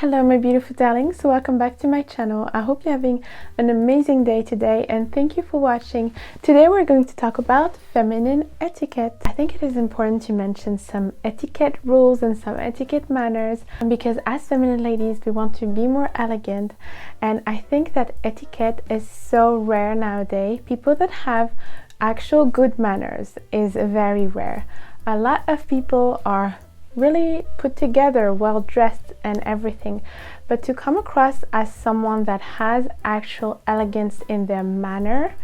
Hello my beautiful darlings, welcome back to my channel. I hope you're having an amazing day today and thank you for watching. Today we're going to talk about feminine etiquette. I think it is important to mention some etiquette rules and some etiquette manners because as feminine ladies we want to be more elegant, and I think that etiquette is so rare nowadays. People that have actual good manners is very rare. A lot of people are really put together, well dressed and everything, but to come across as someone that has actual elegance in their manner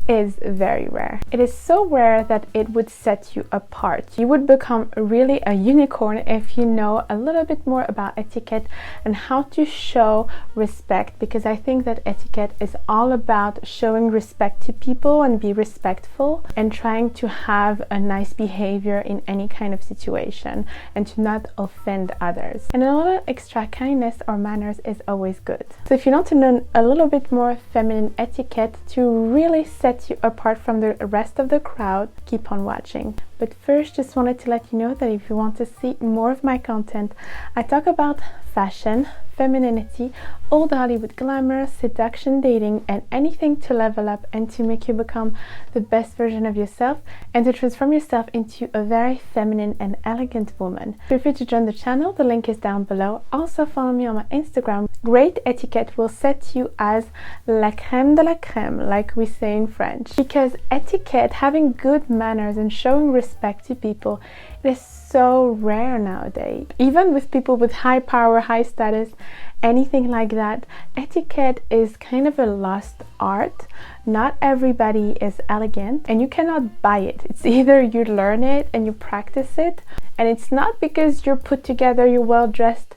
is very rare. It is so rare that it would set you apart. You would become really a unicorn if you know a little bit more about etiquette and how to show respect, because I think that etiquette is all about showing respect to people and be respectful and trying to have a nice behavior in any kind of situation and to not offend others. And a little extra kindness or manners is always good. So if you want to learn a little bit more feminine etiquette to really set you apart from the rest of the crowd, keep on watching. But first, just wanted to let you know that if you want to see more of my content, I talk about fashion, femininity, old Hollywood glamour, seduction, dating, and anything to level up and to make you become the best version of yourself and to transform yourself into a very feminine and elegant woman. Feel free to join the channel, the link is down below. Also follow me on my Instagram. Great etiquette will set you as la crème de la crème, like we say in French. Because etiquette, having good manners and showing respect to people, it is so rare nowadays. Even with people with high power, high status, anything like that, etiquette is kind of a lost art. Not everybody is elegant and you cannot buy it. It's either you learn it and you practice it, and it's not because you're put together, you're well dressed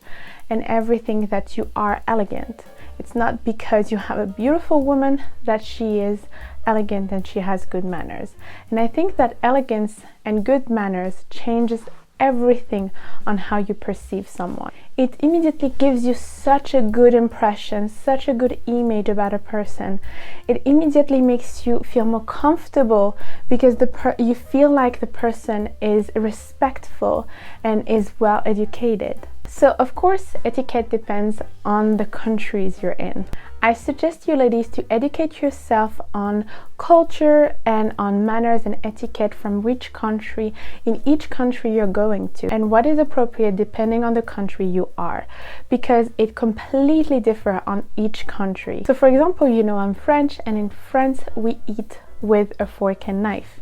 and everything that you are elegant. It's not because you have a beautiful woman that she is elegant and she has good manners. And I think that elegance and good manners changes everything on how you perceive someone. It immediately gives you such a good impression, such a good image about a person. It immediately makes you feel more comfortable because you feel like the person is respectful and is well educated. So of course etiquette depends on the countries you're in. I suggest you ladies to educate yourself on culture and on manners and etiquette from which country, in each country you're going to, and what is appropriate depending on the country you are, because it completely differs on each country. So for example, you know I'm French, and in France we eat with a fork and knife.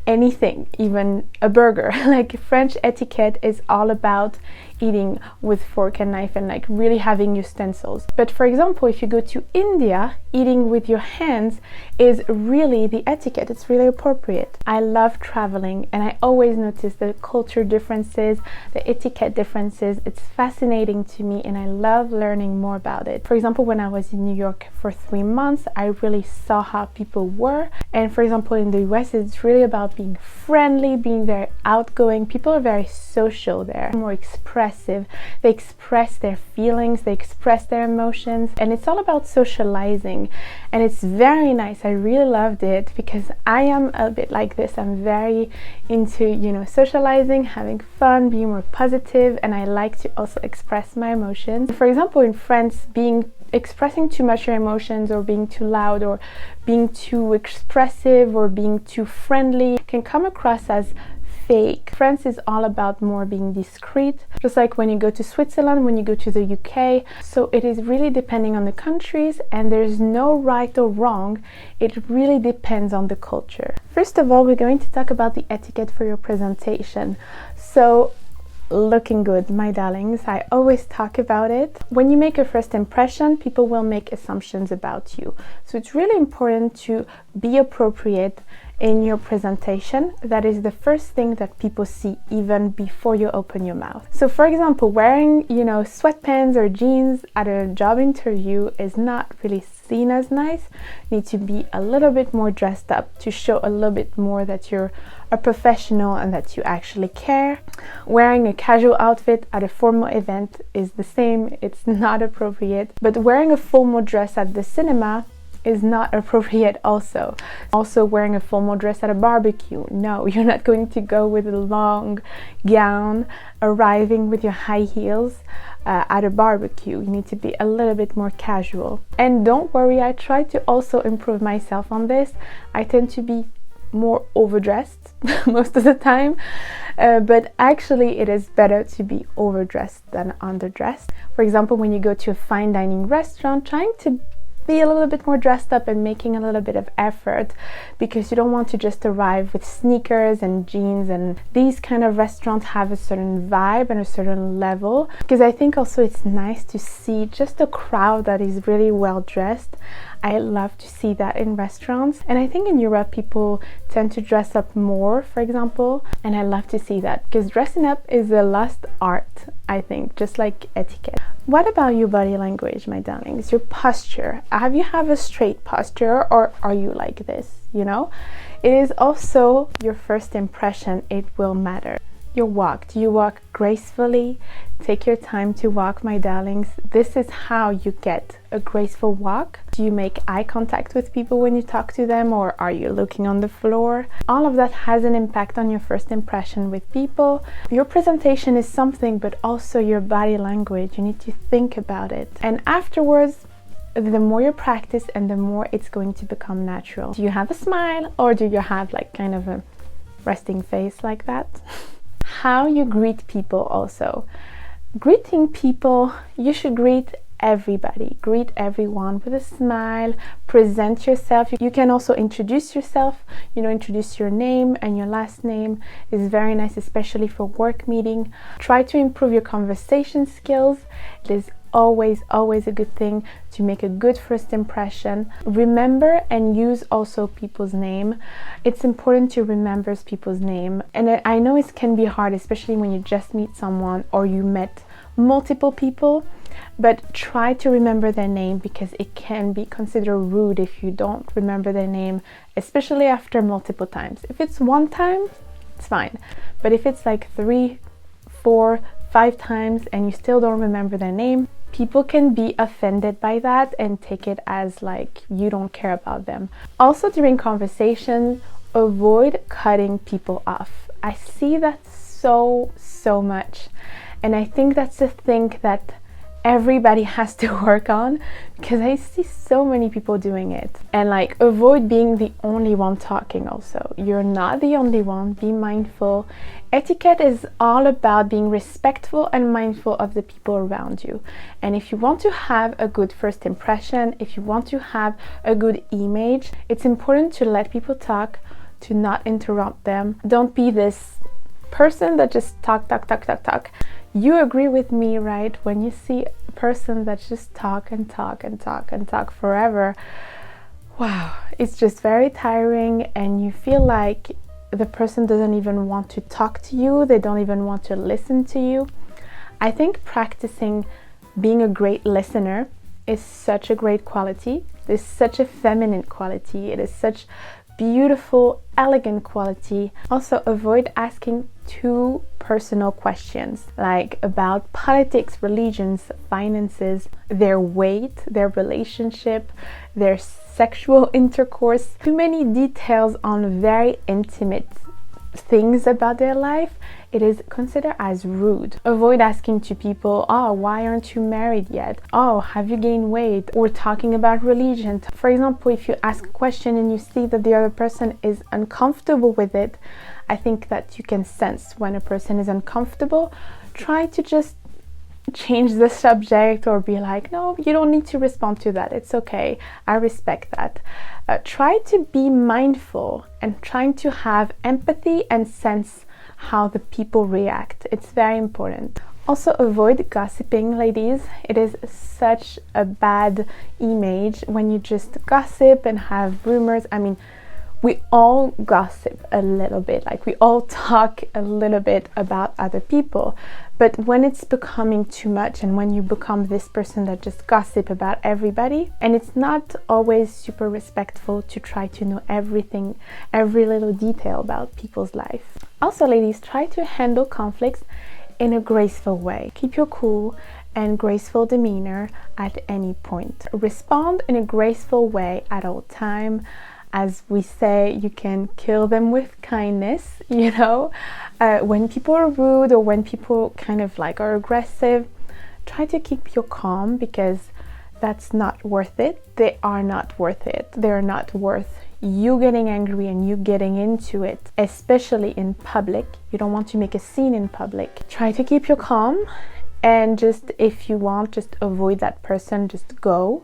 Anything, even a burger. Like French etiquette is all about eating with fork and knife and like really having utensils. But for example, if you go to India, eating with your hands is really the etiquette. It's really appropriate. I love traveling and I always notice the culture differences, the etiquette differences. It's fascinating to me and I love learning more about it. For example, when I was in New York for 3 months, I really saw how people were. And for example, in the US, it's really about being friendly, being very outgoing. People are very social there, more expressive. They express their feelings, they express their emotions, and it's all about socializing. And it's very nice. I really loved it because I am a bit like this. I'm very into, you know, socializing, having fun, being more positive, and I like to also express my emotions. For example, in France, expressing too much your emotions or being too loud or being too expressive or being too friendly can come across as fake. France is all about more being discreet, just like when you go to Switzerland, when you go to the UK. So it is really depending on the countries and there's no right or wrong. It really depends on the culture. First of all, we're going to talk about the etiquette for your presentation. So looking good, my darlings, I always talk about it. When you make a first impression, people will make assumptions about you. So it's really important to be appropriate in your presentation. That is the first thing that people see even before you open your mouth. So for example, wearing, you know, sweatpants or jeans at a job interview is not really seen as nice. You need to be a little bit more dressed up to show a little bit more that you're a professional and that you actually care. Wearing a casual outfit at a formal event is the same. It's not appropriate. But wearing a formal dress at the cinema is not appropriate also. Also wearing a formal dress at a barbecue. No, you're not going to go with a long gown, arriving with your high heels at a barbecue. You need to be a little bit more casual. And don't worry, I try to also improve myself on this. I tend to be more overdressed most of the time, but actually it is better to be overdressed than underdressed. For example, when you go to a fine dining restaurant, trying to be a little bit more dressed up and making a little bit of effort, because you don't want to just arrive with sneakers and jeans. And these kind of restaurants have a certain vibe and a certain level, because I think also it's nice to see just a crowd that is really well dressed. I love to see that in restaurants, and I think in Europe people tend to dress up more, for example, and I love to see that, because dressing up is a lost art, I think, just like etiquette. What about your body language, my darlings? Your posture. Have you have a straight posture, or are you like this? You know, it is also your first impression. It will matter. Your walk. Do you walk gracefully? Take your time to walk, my darlings. This is how you get a graceful walk. Do you make eye contact with people when you talk to them, or are you looking on the floor? All of that has an impact on your first impression with people. Your presentation is something, but also your body language. You need to think about it. And afterwards, the more you practice and the more it's going to become natural. Do you have a smile, or do you have like kind of a resting face like that? How you greet people also. Greeting people, you should greet everybody. Greet everyone with a smile. Present yourself. You can also introduce yourself. You know, introduce your name and your last name is very nice, especially for work meeting. Try to improve your conversation skills. It is always a good thing to make a good first impression. Remember and use also people's name. It's important to remember people's name, and I know it can be hard, especially when you just meet someone or you met multiple people, but try to remember their name, because it can be considered rude if you don't remember their name, especially after multiple times. If it's one time, it's fine, but if it's like 3, 4, 5 times and you still don't remember their name, people can be offended by that and take it as like you don't care about them. Also, during conversation, avoid cutting people off. I see that so much, and I think that's a thing that everybody has to work on, because I see so many people doing it. And like, avoid being the only one talking also. You're not the only one. Be mindful. Etiquette is all about being respectful and mindful of the people around you. And if you want to have a good first impression, if you want to have a good image, it's important to let people talk, to not interrupt them. Don't be this person that just talk. You agree with me, right? When you see a person that just talk forever, wow, it's just very tiring, and you feel like the person doesn't even want to talk to you. They don't even want to listen to you. I think practicing being a great listener is such a great quality. It's such a feminine quality. It is such beautiful, elegant quality. Also, avoid asking too personal questions, like about politics, religions, finances, their weight, their relationship, their sexual intercourse. Too many details on very intimate things about their life. It is considered as rude. Avoid asking to people, oh, why aren't you married yet? Oh, have you gained weight? Or talking about religion. For example, if you ask a question and you see that the other person is uncomfortable with it, I think that you can sense when a person is uncomfortable. Try to just change the subject, or be like, no, you don't need to respond to that. It's okay. I respect that. Try to be mindful and trying to have empathy and sense how the people react. It's very important. Also, avoid gossiping, ladies. It is such a bad image when you just gossip and have rumors. I mean, we all gossip a little bit, like we all talk a little bit about other people, but when it's becoming too much, and when you become this person that just gossip about everybody, and it's not always super respectful to try to know everything, every little detail about people's life. Also, ladies, try to handle conflicts in a graceful way. Keep your cool and graceful demeanor at any point. Respond in a graceful way at all time. As we say, you can kill them with kindness, you know. When people are rude or when people kind of like are aggressive, try to keep your calm, because that's not worth it. They are not worth it. They're not worth you getting angry and you getting into it, especially in public. You don't want to make a scene in public. Try to keep your calm, and just, if you want, just avoid that person. Just go,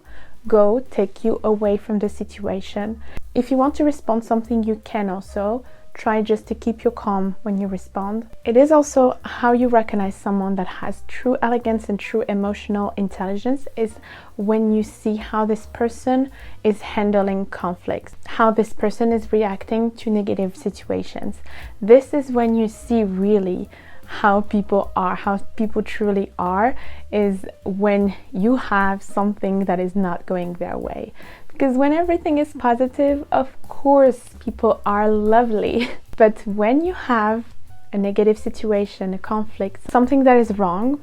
take you away from the situation. If you want to respond something, you can also try just to keep your calm when you respond. It is also how you recognize someone that has true elegance and true emotional intelligence, is when you see how this person is handling conflicts, how this person is reacting to negative situations. This is when you see really how people are, how people truly are, is when you have something that is not going their way. Because when everything is positive, of course, people are lovely. But when you have a negative situation, a conflict, something that is wrong,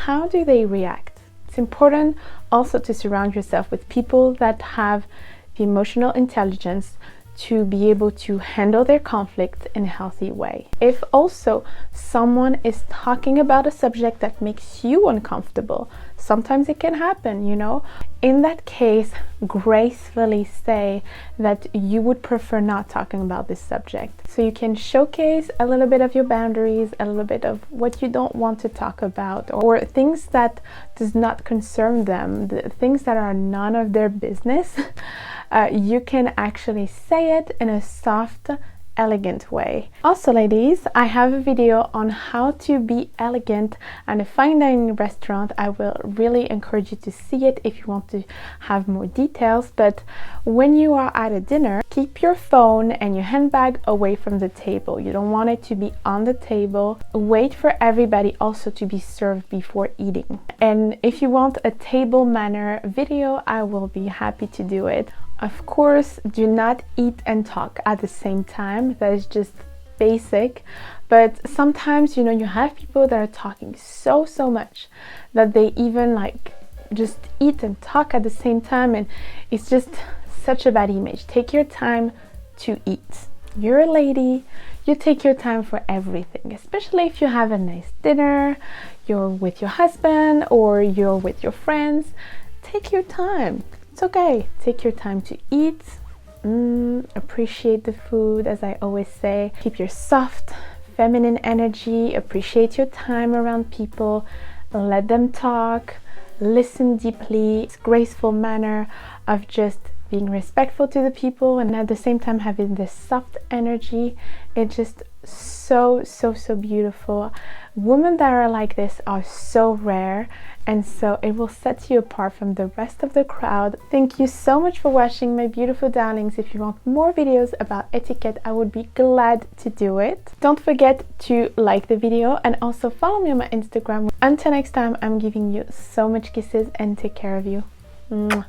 how do they react? It's important also to surround yourself with people that have the emotional intelligence to be able to handle their conflict in a healthy way. If also someone is talking about a subject that makes you uncomfortable, sometimes it can happen, you know. In that case, gracefully say that you would prefer not talking about this subject. So you can showcase a little bit of your boundaries, a little bit of what you don't want to talk about, or things that does not concern them, the things that are none of their business. You can actually say it in a soft, elegant way. Also, ladies, I have a video on how to be elegant at a fine dining restaurant. I will really encourage you to see it if you want to have more details. But when you are at a dinner, keep your phone and your handbag away from the table. You don't want it to be on the table. Wait for everybody also to be served before eating. And if you want a table manner video, I will be happy to do it. Of course, do not eat and talk at the same time. That is just basic. But sometimes, you know, you have people that are talking so much that they even like just eat and talk at the same time, and it's just such a bad image. Take your time to eat. You're a lady, you take your time for everything, especially if you have a nice dinner, you're with your husband or you're with your friends. Take your time. It's okay. Take your time to eat. Appreciate the food, as I always say. Keep your soft, feminine energy. Appreciate your time around people. Let them talk. Listen deeply. It's a graceful manner of just being respectful to the people, and at the same time having this soft energy. It's just so beautiful. Women that are like this are so rare, and so it will set you apart from the rest of the crowd. Thank you so much for watching, my beautiful darlings. If you want more videos about etiquette, I would be glad to do it. Don't forget to like the video and also follow me on my Instagram. Until next time, I'm giving you so much kisses and take care of you. Mwah.